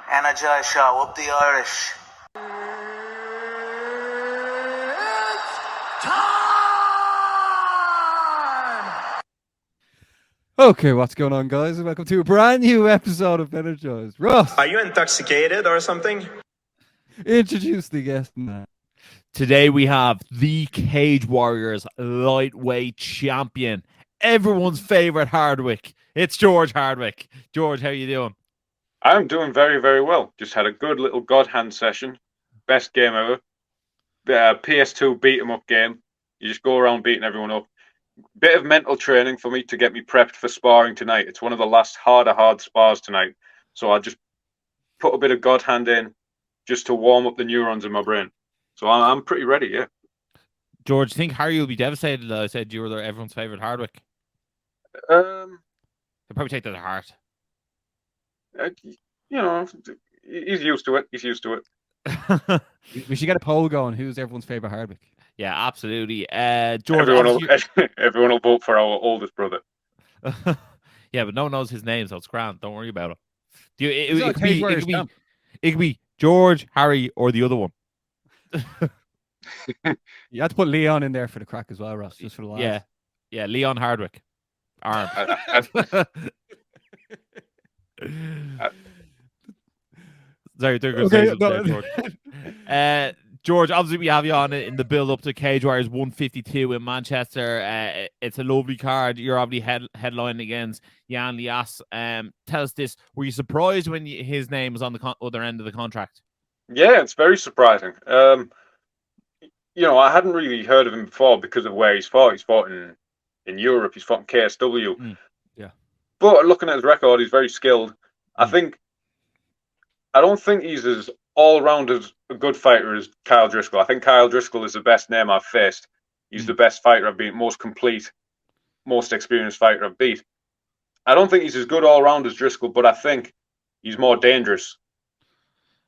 Energized show, up the Irish. Okay, what's going on, guys? Welcome to a brand new episode of Energized. Ross, Are you intoxicated or something? introduce the guest, man. Today we have the Cage Warriors lightweight champion, everyone's favorite Hardwick. It's George Hardwick. George, how you doing? I'm doing very, very well. Just had a good little God Hand session. Best game ever. PS2 beat 'em up game. You just go around beating everyone up. Bit of mental training for me to get me prepped for sparring tonight. It's one of the last hard spars tonight. So I just put a bit of God Hand in just to warm up the neurons in my brain. So I'm pretty ready, yeah. George, I think Harry will be devastated that I said you were everyone's favorite Hardwick. He'll probably take that to heart. He's used to it. He's used to it. We should get a poll going. Who's everyone's favorite Hardwick? Yeah, absolutely. George, everyone will vote for our oldest brother. Yeah, but no one knows his name, so it's grand. Don't worry about it. It could be George, Harry, or the other one. You have to put Leon in there for the crack as well, Ross, just for the last. Yeah, Leon Hardwick. Arm. Sorry, George. George, obviously we have you on in the build-up to Cage Warriors 152 in Manchester. It's a lovely card. You're obviously headlining against Jan Lias. Tell us this. Were you surprised when his name was on the other end of the contract? Yeah, it's very surprising. I hadn't really heard of him before because of where he's fought. He's fought in Europe. He's fought in KSW. Yeah. But looking at his record, he's very skilled. I don't think he's as all-round as a good fighter as Kyle Driscoll. I think Kyle Driscoll is the best name I've faced. He's the best fighter I've beat, most complete, most experienced fighter I've beat. I don't think he's as good all-round as Driscoll, but I think he's more dangerous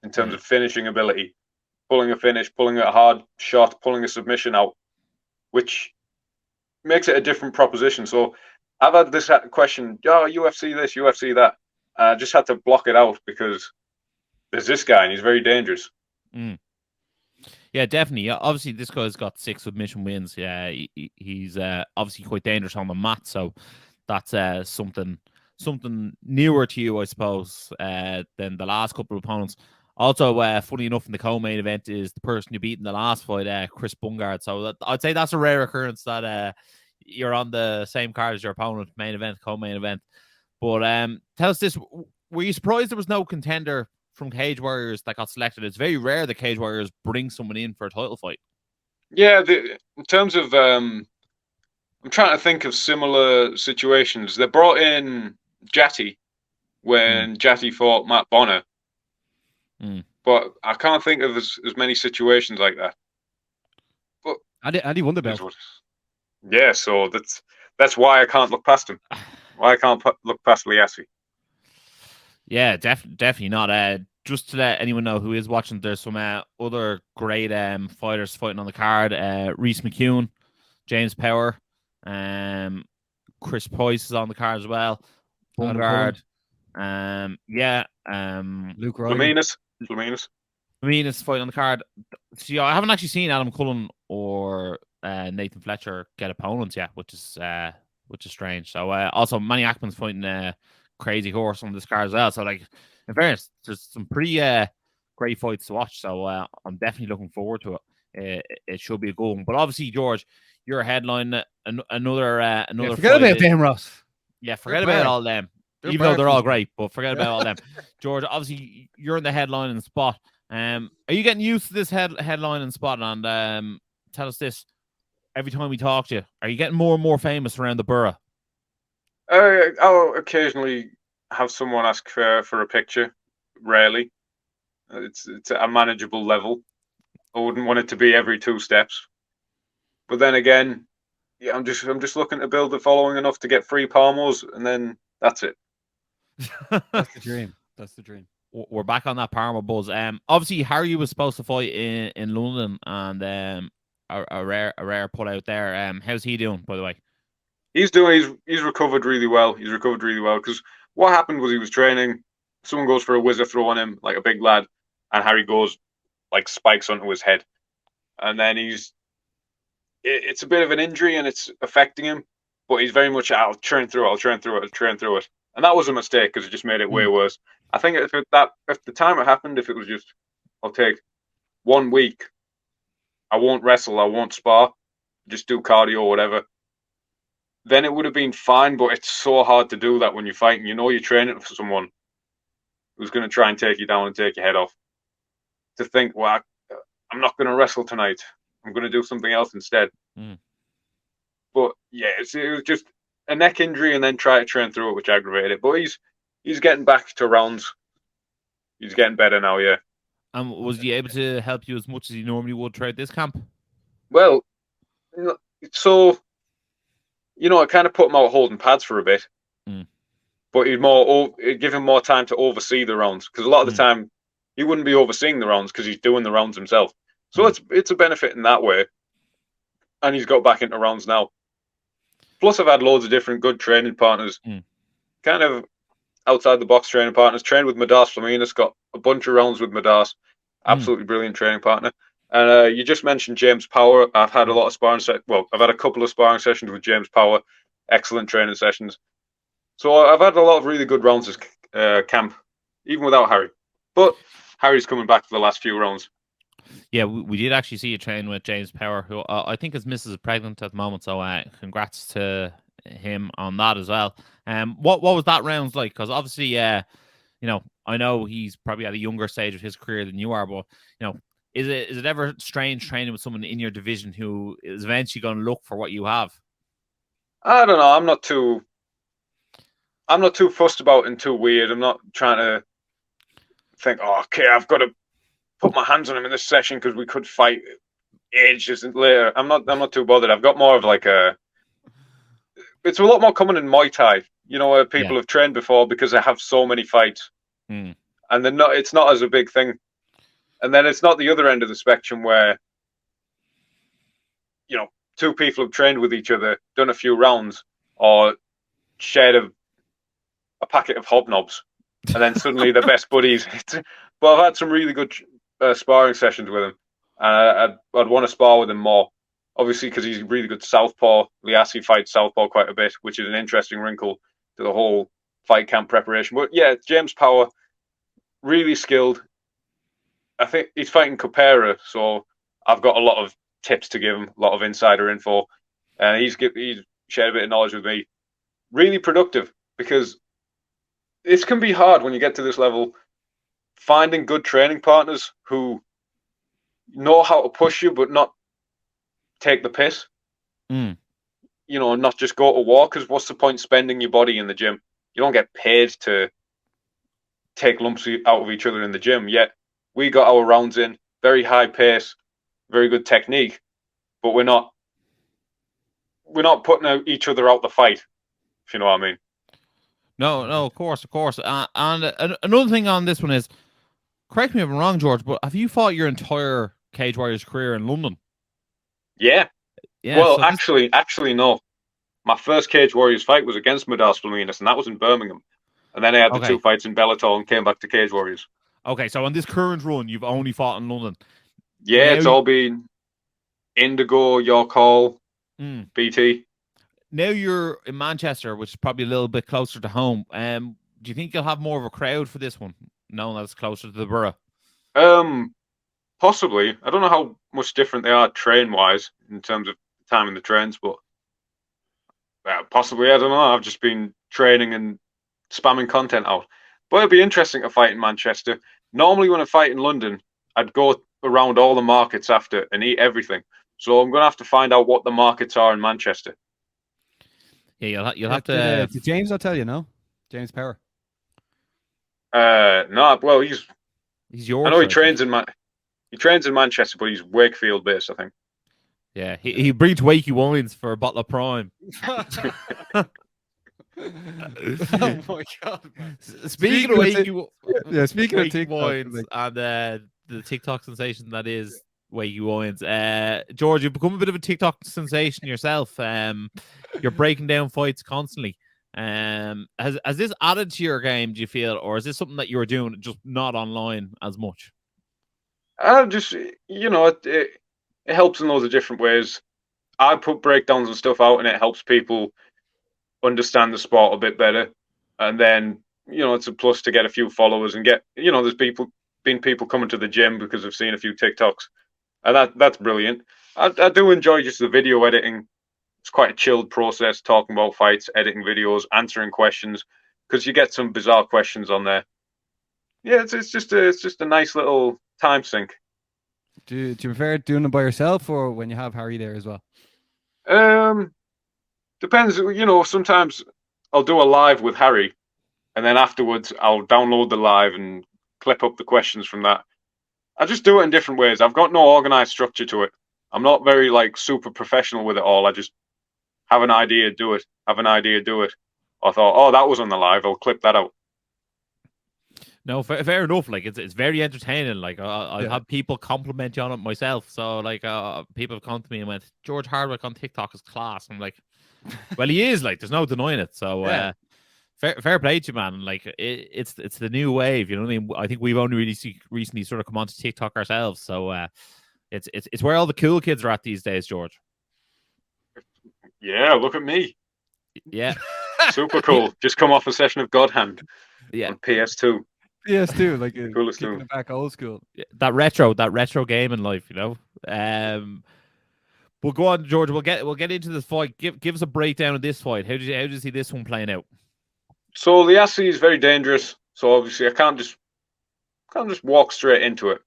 in terms of finishing ability. Pulling a finish, pulling a hard shot, pulling a submission out, which makes it a different proposition. So I've had this question, UFC this, UFC that. I just had to block it out because there's this guy and he's very dangerous. Yeah, definitely. Obviously, this guy's got 6 submission wins. Yeah, he's obviously quite dangerous on the mat. So that's something newer to you, I suppose, than the last couple of opponents. Also, funny enough, in the co-main event is the person you beat in the last fight, Chris Bungard. So I'd say that's a rare occurrence that you're on the same card as your opponent, main event, co-main event. But tell us this, were you surprised there was no contender from Cage Warriors that got selected? It's very rare that Cage Warriors bring someone in for a title fight. Yeah, in terms of, I'm trying to think of similar situations. They brought in Jatty when Jatty fought Matt Bonner. But I can't think of as many situations like that. But Andy won the belt. Yeah, so that's why I can't look past him. Why I can't look past Liassi. Yeah, definitely not. Just to let anyone know who is watching, there's some other great fighters fighting on the card. Reese McCune, James Power, Chris Price is on the card as well. Bungard, Luke Flaminas fighting on the card. See, I haven't actually seen Adam Cullen or Nathan Fletcher get opponents yet, which is strange. So also Manny Ackman's fighting Crazy Horse on this card as well. So like, in fairness, there's some pretty great fights to watch. So I'm definitely looking forward to it. It should be a good one. But obviously, George, you're headlining another forget about them, Ross. Yeah, forget about all them. Even though they're all great, but forget about all them. George, obviously you're in the headlining spot. Are you getting used to this headlining spot? And tell us this: every time we talk to you, are you getting more and more famous around the borough? I'll occasionally have someone ask for a picture. Rarely. It's at a manageable level. I wouldn't want it to be every 2 steps. But then again, yeah, I'm just looking to build a following enough to get 3 Palmos, and then that's it. That's the dream. That's the dream. We're back on that Parma buzz. Obviously Harry was supposed to fight in London, and a rare pull out there. How's he doing, by the way? He's recovered really well. He's recovered really well because what happened was he was training. Someone goes for a whizzer throw on him like a big lad, and Harry goes like spikes onto his head, and then it's a bit of an injury and it's affecting him, but he's very much I'll train through it, and that was a mistake because it just made it way worse. I think if the time it happened, if it was just I'll take 1 week, I won't wrestle, I won't spar, just do cardio or whatever, then it would have been fine, but it's so hard to do that when you're fighting. You know you're training for someone who's going to try and take you down and take your head off. To think, well, I'm not going to wrestle tonight. I'm going to do something else instead. But yeah, it was just a neck injury and then try to train through it, which aggravated it. But he's getting back to rounds. He's getting better now, yeah. And was he able to help you as much as he normally would throughout this camp? Well, so... I kind of put him out holding pads for a bit, but it'd give him more time to oversee the rounds because a lot of the time he wouldn't be overseeing the rounds because he's doing the rounds himself. So it's a benefit in that way, and he's got back into rounds now. Plus, I've had loads of different good training partners, kind of outside the box training partners. Trained with Madas Flaminas, got a bunch of rounds with Madas, absolutely brilliant training partner. And you just mentioned James Power. I've had a lot of sparring I've had a couple of sparring sessions with James Power. Excellent training sessions. So I've had a lot of really good rounds this camp, even without Harry. But Harry's coming back for the last few rounds. Yeah, we did actually see you train with James Power, who I think his missus is pregnant at the moment. So congrats to him on that as well. What was that round like? Because obviously, I know he's probably at a younger stage of his career than you are, but is it ever strange training with someone in your division who is eventually going to look for what you have? I don't know. I'm not too fussed about it and too weird. I'm not trying to think, okay, I've got to put my hands on him in this session because we could fight ages later. I'm not too bothered. I've got more of like it's a lot more common in Muay Thai, where people have trained before because they have so many fights, and it's not as a big thing. And then it's not the other end of the spectrum where, two people have trained with each other, done a few rounds, or shared a packet of hobnobs, and then suddenly they're best buddies. But I've had some really good sparring sessions with him, and I'd want to spar with him more. Obviously, because he's really good southpaw. Liassi fights southpaw quite a bit, which is an interesting wrinkle to the whole fight camp preparation. But yeah, James Power, really skilled. I think he's fighting Capera, so I've got a lot of tips to give him, a lot of insider info. And he's shared a bit of knowledge with me. Really productive, because this can be hard when you get to this level, finding good training partners who know how to push you but not take the piss. Not just go to war, because what's the point spending your body in the gym? You don't get paid to take lumps out of each other in the gym, yet we got our rounds in, very high pace, very good technique, but we're not putting each other out the fight, if you know what I mean. No, of course. And another thing on this one is, correct me if I'm wrong, George, but have you fought your entire Cage Warriors career in London? Yeah. Well, so actually, no. My first Cage Warriors fight was against Madas Flaminas, and that was in Birmingham. And then I had the two fights in Bellator and came back to Cage Warriors. Okay, so on this current run, you've only fought in London. Yeah, it's all been Indigo, York Hall, BT. Now you're in Manchester, which is probably a little bit closer to home. Do you think you'll have more of a crowd for this one, knowing that it's closer to the borough? Possibly. I don't know how much different they are train-wise in terms of time in the trains, but possibly. I don't know. I've just been training and spamming content out. But it'd be interesting to fight in Manchester. Normally when I fight in London, I'd go around all the markets after and eat everything. So I'm going to have to find out what the markets are in Manchester. Yeah, you'll have to... Did James, I'll tell you, no? James Power. No, well, he's yours. I know he trains in Manchester, but he's Wakefield based, I think. Yeah, he breeds Wakey wines for a bottle of Prime. Oh my god! Speaking of Wakey TikTok wines and the TikTok sensation that is Wakey wines. George, you've become a bit of a TikTok sensation yourself. You're breaking down fights constantly. Has this added to your game, do you feel, or is this something that you were doing just not online as much? Just, it helps in loads of different ways. I put breakdowns and stuff out, and it helps people understand the sport a bit better. And then, it's a plus to get a few followers and get, there's been people coming to the gym because they've seen a few TikToks, and that's brilliant. I do enjoy just the video editing. It's quite a chilled process, talking about fights, editing videos, answering questions, because you get some bizarre questions on there. Yeah, it's just a nice little time sink. Do you prefer doing it by yourself or when you have Harry there as well? Depends. Sometimes I'll do a live with Harry, and then afterwards I'll download the live and clip up the questions from that. I just do it in different ways. I've got no organized structure to it. I'm not very super professional with it all. I just have an idea, do it. Have an idea, do it. I thought, oh, that was on the live. I'll clip that out. No, fair enough. It's very entertaining. I've had people compliment you on it myself. So people have come to me and went, George Hardwick on TikTok is class. I'm like, well, he is. There's no denying it. So fair play to you, man. It's the new wave. You know what I mean? I think we've only really recently sort of come onto TikTok ourselves. So it's where all the cool kids are at these days, George. Yeah, look at me. Yeah. Super cool. Just come off a session of God Hand. Yeah. On PS2. PS2, coolest kicking it back old school. Yeah, that retro game in life, But go on, George. We'll get into this fight. Give us a breakdown of this fight. How do you see this one playing out? So the Aussie is very dangerous. So obviously I can't just walk straight into it.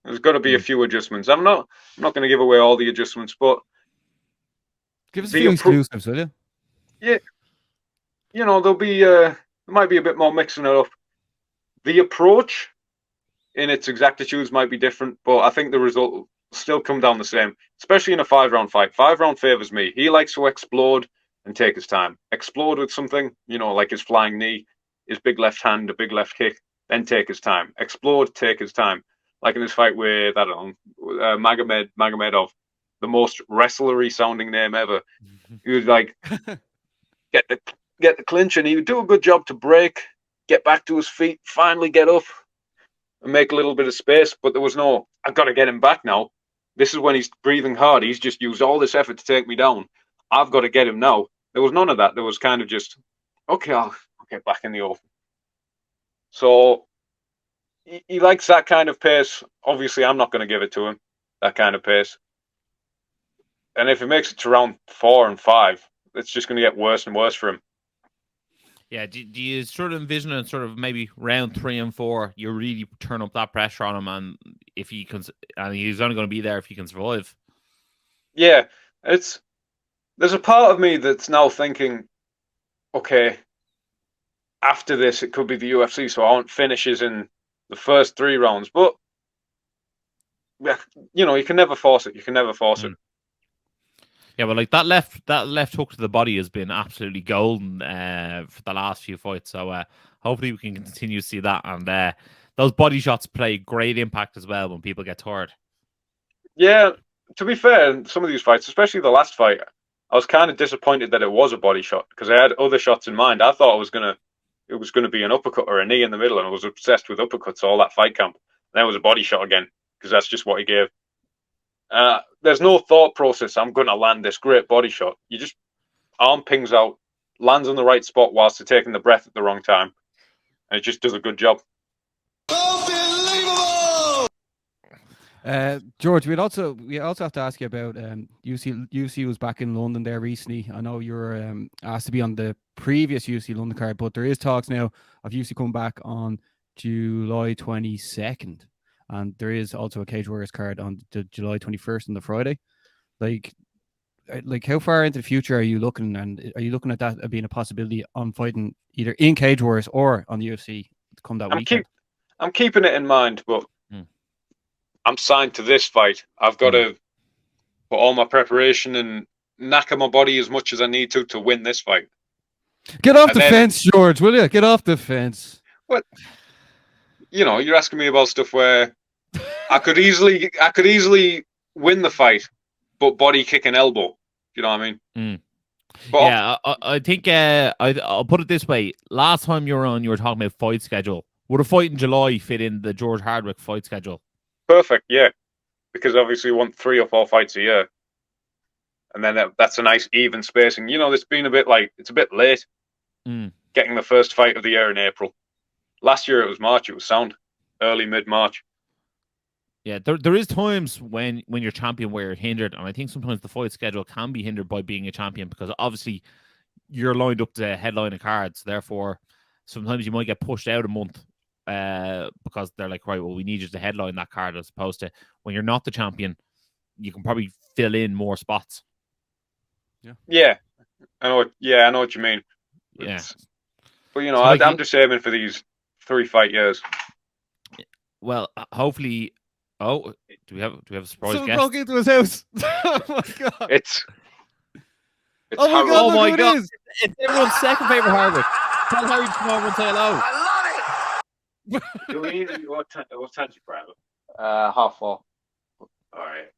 There's got to be a few adjustments. I'm not going to give away all the adjustments, but give us a few exclusives, will you? Yeah, there'll be there might be a bit more mixing it up. The approach in its exactitudes might be different, but I think the result will still come down the same, especially in a 5-round fight. 5-round favors me. He likes to explode and take his time. Explode with something, like his flying knee, his big left hand, a big left kick, then take his time. Explode, take his time. Like in his fight with, I don't know, Magomedov, the most wrestlery sounding name ever. He was like, get the clinch, and he would do a good job to break, get back to his feet, finally get up and make a little bit of space. But there was no, I've got to get him back now. This is when he's breathing hard. He's just used all this effort to take me down. I've got to get him now. There was none of that. There was kind of just, okay, I'll get back in the open. So he likes that kind of pace. Obviously, I'm not going to give it to him, that kind of pace. And if it makes it to round 4 and 5, it's just going to get worse and worse for him. Yeah, do you sort of envision it sort of maybe round 3 and 4, you really turn up that pressure on him, and if he can, and he's only going to be there if he can survive? Yeah, there's a part of me that's now thinking, okay, after this it could be the UFC, so I want finishes in the first 3 rounds. But you can never force it. You can never force it. Yeah, well, that left hook to the body has been absolutely golden for the last few fights. So hopefully we can continue to see that. And those body shots play great impact as well when people get tired. Yeah, to be fair, in some of these fights, especially the last fight, I was kind of disappointed that it was a body shot because I had other shots in mind. I thought it was gonna be an uppercut or a knee in the middle, and I was obsessed with uppercuts all that fight camp. And then it was a body shot again because that's just what he gave. There's no thought process. I'm going to land this great body shot. You just arm pings out, lands on the right spot whilst they're taking the breath at the wrong time, and it just does a good job. George, we also have to ask you about UFC was back in London there recently. I know you were asked to be on the previous UFC London card, but there is talks now of UFC coming back on July 22nd. And there is also a Cage Warriors card on the July 21st on the Friday. Like how far into the future are you looking? And are you looking at that being a possibility on fighting either in Cage Warriors or on the UFC to come that weekend? I'm keeping it in mind, but I'm signed to this fight. I've got to put all my preparation and knacker my body as much as I need to win this fight. Get off the fence, George, will you? Get off the fence. What? You're asking me about stuff where I could easily win the fight, but body kick and elbow. You know what I mean? But Yeah, I think I'll put it this way. Last time you were on, you were talking about fight schedule. Would a fight in July fit in the George Hardwick fight schedule? perfect, yeah. Because obviously we want 3 or 4 fights a year. And then that's a nice even spacing. You know, it's been it's a bit late getting the first fight of the year in April. Last year it was March, it was sound. Early, mid-March. Yeah, there is times when you're champion where you're hindered, and I think sometimes the fight schedule can be hindered by being a champion because obviously you're lined up to headline a card. So therefore, sometimes you might get pushed out a month because they're like, right, well, we need you to headline that card, as opposed to when you're not the champion, you can probably fill in more spots. Yeah, I know what you mean. Yeah, but you know, So, like, I'm just aiming for these 3 fight years. well, hopefully. Oh, do we have a surprise Someone guest? broke into his house. Oh my god! It's Oh my Harold. god! Oh Look my who God. it is! It's everyone's second favorite Hardwick. Tell Harry to come over and say hello. Do we need what time do you grab it? 4:30. All right.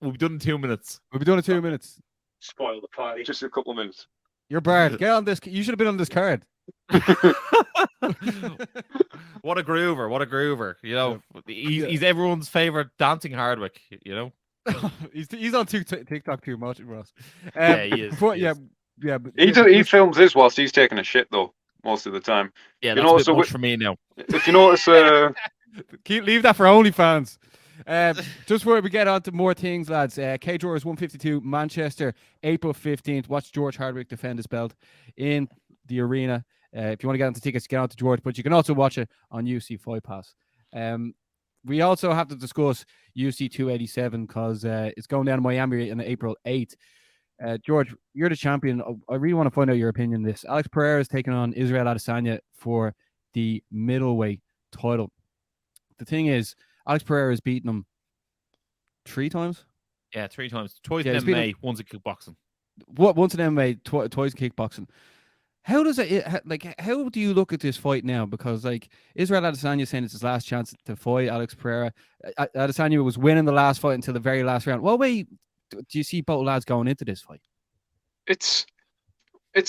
We'll be done in 2 minutes. We'll be doing it 2 minutes. Spoil the party. Just a couple of minutes. You're Bard. Get on this. You should have been on this card. What a groover! You know, he's everyone's favorite dancing Hardwick. You know, he's on TikTok too much, Ross. Yeah, he is. But he yeah, is. yeah. But He films his whilst he's taking a shit though, most of the time. Yeah, You that's know, a bit so much for me now. If you notice, leave that for OnlyFans. Just before we get on to more things, lads. Cage Warriors 152, Manchester, April 15th. Watch George Hardwick defend his belt in the arena. If you want to get onto tickets, get on to George, but you can also watch it on UFC Fight Pass. We also have to discuss UFC 287 because it's going down in Miami on April 8th. George, you're the champion. I really want to find out your opinion on this. Alex Pereira is taking on Israel Adesanya for the middleweight title. The thing is, Alex Pereira has beaten him 3 times. Yeah, 3 times. Twice Yeah, in he's been MMA, once in kickboxing. Once in MMA, twice in kickboxing. How does how do you look at this fight now? Because like Israel Adesanya saying it's his last chance to fight Alex Pereira. Adesanya was winning the last fight until the very last round. What way do you see both lads going into this fight? it's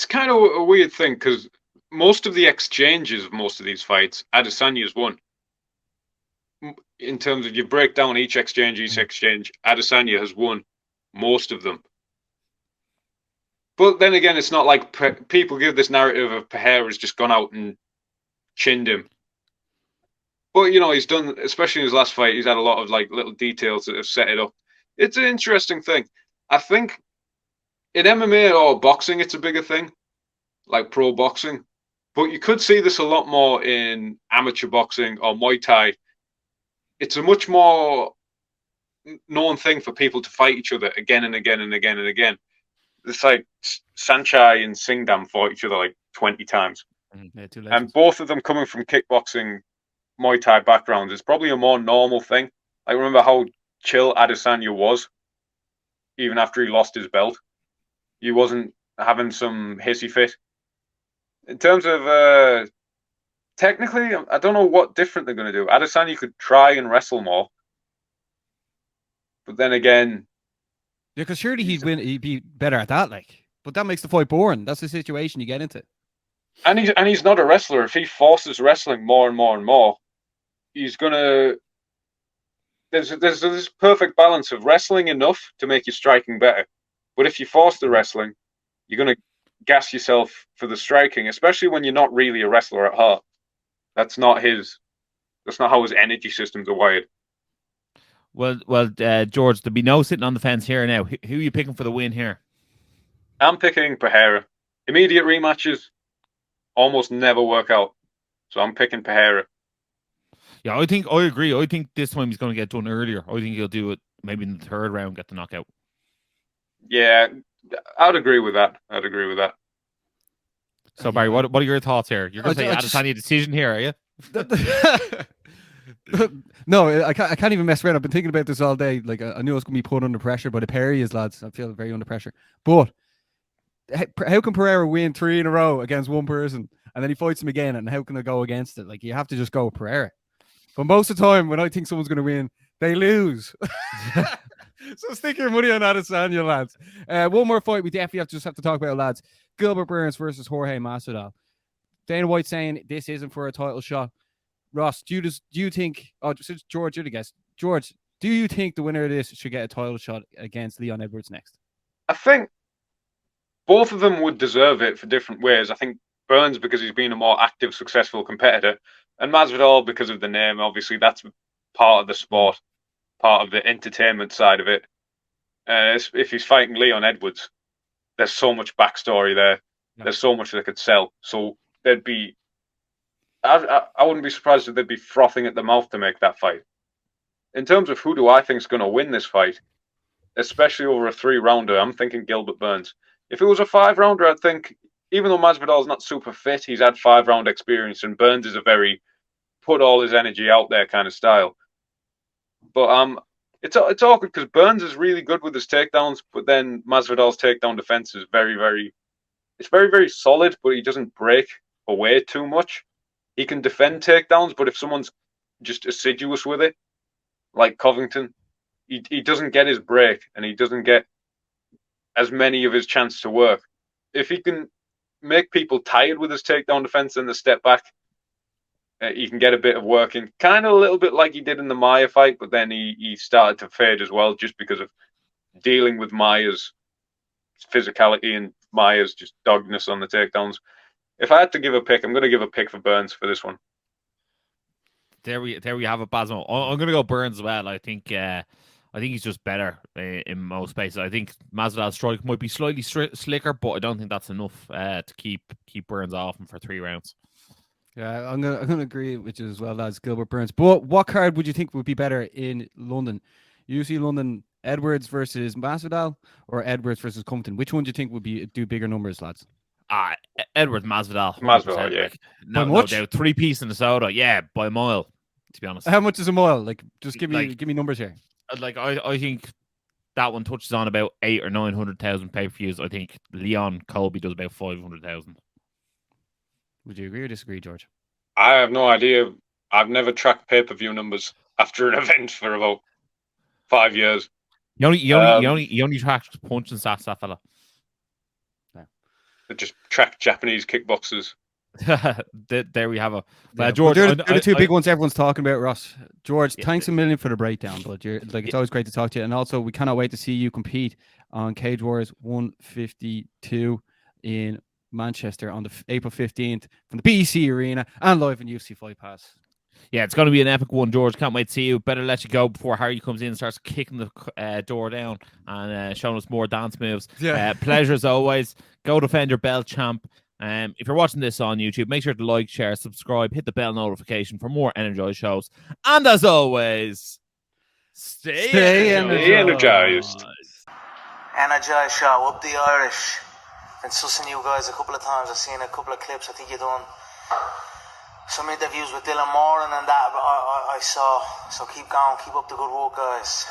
kind of a weird thing because most of the exchanges of most of these fights, Adesanya's won. In terms of you break down each exchange, Adesanya has won most of them. But then again, it's not like people give this narrative of Pereira's just gone out and chinned him. But, you know, he's done, especially in his last fight, he's had a lot of like little details that have set it up. It's an interesting thing. I think in MMA or boxing, it's a bigger thing, like pro boxing. But you could see this a lot more in amateur boxing or Muay Thai. It's a much more known thing for people to fight each other again and again and again and again. It's like Sanchai and Singdam fought each other like 20 times. Yeah, And both of them coming from kickboxing, Muay Thai backgrounds is probably a more normal thing. I remember how chill Adesanya was, even after he lost his belt. He wasn't having some hissy fit. In terms of technically, I don't know what different they're going to do. Adesanya could try and wrestle more. But then again... Yeah, because surely he'd be better at that, like. But that makes the fight boring. That's the situation you get into. And he's not a wrestler. If he forces wrestling more and more and more, he's gonna... There's this perfect balance of wrestling enough to make your striking better. But if you force the wrestling, you're gonna gas yourself for the striking, especially when you're not really a wrestler at heart. That's not how his energy systems are wired. Well, George, there'll be no sitting on the fence here now. Who are you picking for the win here? I'm picking Pereira. Immediate rematches almost never work out. So I'm picking Pereira. Yeah, I agree. I think this time he's going to get done earlier. I think he'll do it maybe in the 3rd round, get the knockout. Yeah, I'd agree with that. So, Barry, what are your thoughts here? You're going to say Adesanya decision here, are you? No, I can't even mess around. I've been thinking about this all day. Like I knew I was going to be put under pressure, but Perry is, lads. I feel very under pressure. But how can Pereira win 3 in a row against one person and then he fights him again? And how can I go against it? Like you have to just go with Pereira. But most of the time, when I think someone's going to win They lose. So stick your money on Adesanya, lads. One more fight we definitely have to talk about, lads. Gilbert Burns versus Jorge Masvidal. Dana White saying this isn't for a title shot. Ross, do you think? Oh, since George, you're the guest. George, do you think the winner of this should get a title shot against Leon Edwards next? I think both of them would deserve it for different ways. I think Burns because he's been a more active, successful competitor, and Masvidal because of the name. Obviously, that's part of the sport, part of the entertainment side of it. If he's fighting Leon Edwards, there's so much backstory there. Yeah. There's so much that could sell. So there'd be. I wouldn't be surprised if they'd be frothing at the mouth to make that fight. In terms of who do I think is going to win this fight, especially over a 3-rounder, I'm thinking Gilbert Burns. If it was a 5-rounder, I'd think, even though Masvidal's not super fit, he's had 5-round experience, and Burns is a very put all his energy out there kind of style. But it's awkward because Burns is really good with his takedowns, but then Masvidal's takedown defense is very, very solid, but he doesn't break away too much. He can defend takedowns, but if someone's just assiduous with it, like Covington, he doesn't get his break and he doesn't get as many of his chances to work. If he can make people tired with his takedown defense and the step back, he can get a bit of working. Kind of a little bit like he did in the Maia fight, but then he started to fade as well just because of dealing with Maia's physicality and Maia's just dogness on the takedowns. If I had to give a pick, I'm going to give a pick for Burns for this one. There we have it, Basmo. I'm going to go Burns as well. I think he's just better in most spaces. I think Masvidal's strike might be slightly slicker, but I don't think that's enough to keep Burns off him for 3 rounds. Yeah, I'm gonna agree with you as well, lads. Gilbert Burns. But what card would you think would be better in London? UFC London, Edwards versus Masvidal, or Edwards versus Compton? Which one do you think would do bigger numbers, lads? Edwards, Masvidal. Masvidal, yeah. No doubt. 3-piece in the soda, yeah, by a mile, to be honest. How much is a mile? Like, just give me numbers here. Like, I think that one touches on about 800,000 or 900,000 pay-per-views. I think Leon Colby does about 500,000. Would you agree or disagree, George? I have no idea. I've never tracked pay-per-view numbers after an event for about 5 years. You only tracked punch and stats, that fella. I just track Japanese kickboxers. There we have it. George, they're the two big ones everyone's talking about, Ross. George, thanks a million for the breakdown, but it's always great to talk to you. And also, we cannot wait to see you compete on Cage Wars 152 in Manchester on the April 15th from the BEC Arena and live in UFC Fight Pass. Yeah, it's going to be an epic one, George. Can't wait to see you. Better let you go before Harry comes in and starts kicking the door down and showing us more dance moves. Yeah. Pleasure as always. Go defend your belt, champ. If you're watching this on YouTube, make sure to like, share, subscribe, hit the bell notification for more Energized shows. And as always, stay energized. Energized show, up the Irish. Been sussing you guys a couple of times. I've seen a couple of clips. I think you've done some interviews with Dylan Moran and that I saw. So keep going, keep up the good work, guys.